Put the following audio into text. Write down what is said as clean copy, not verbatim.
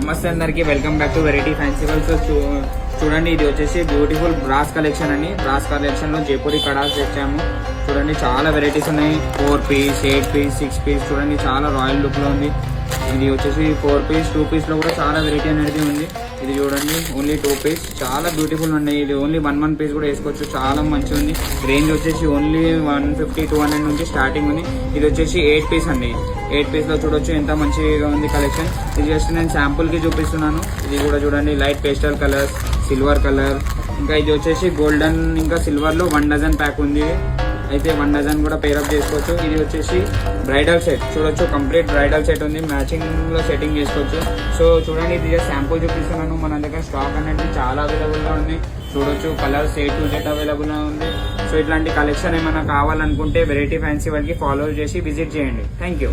నమస్తే అందరికి, welcome back to variety fancy world. So చూడండి, ఇది వచ్చేసి బ్యూటిఫుల్ బ్రాస్ కలెక్షన్ అని. బ్రాస్ కలెక్షన్ లో జైపూరి కడాస్ తెచ్చాము. చూడండి, చాలా వెరైటీస్ ఉన్నాయి. 4 పీస్, 8 పీస్, 6 పీస్. చూడండి, చాలా రాయల్ లుక్ లో ఉంది. ఇది వచ్చేసి 4 పీస్, 2 పీస్ లో కూడా చాలా వెరైటీ అనేది ఉంది. ఇది చూడండి, ఓన్లీ 2 పీస్, చాలా బ్యూటిఫుల్ ఉన్నాయి. ఇది ఓన్లీ 1 పీస్ కూడా వేసుకోవచ్చు, చాలా మంచిగా ఉంది. రేంజ్ వచ్చేసి ఓన్లీ 150-200 నుంచి స్టార్టింగ్ ఉంది. ఇది వచ్చేసి 8 పీస్ అండి. 8 పీస్ లో చూడొచ్చు ఎంత మంచిగా ఉంది కలెక్షన్. ఇది జస్ట్ నేను శాంపుల్ కి చూపిస్తున్నాను. ఇది కూడా చూడండి, light pastel colour, silver colour, ఇంకా ఇది వచ్చేసి గోల్డెన్ ఇంకా సిల్వర్ లో 1 డజన్ ప్యాక్ ఉంది. అయితే 1 డజన్ కూడా పేరప్ చేసుకోవచ్చు. ఇది వచ్చేసి బ్రైడల్ సెట్ చూడొచ్చు, కంప్లీట్ బ్రైడల్ సెట్ ఉంది. మ్యాచింగ్ లో సెట్టింగ్ చేసుకోవచ్చు. సో చూడండి, ఇది శాంపుల్ చూపిస్తున్నాను. మన దగ్గర స్టాక్ అనేది చాలా అవైలబుల్ గా ఉంది. చూడొచ్చు, colours A to Z available గా ఉంది. సో ఇట్లాంటి కలెక్షన్ ఏమైనా కావాలనుకుంటే వెరైటీ ఫ్యాన్సీ వాళ్ళకి ఫాలో చేసి విజిట్ చేయండి. Thank you.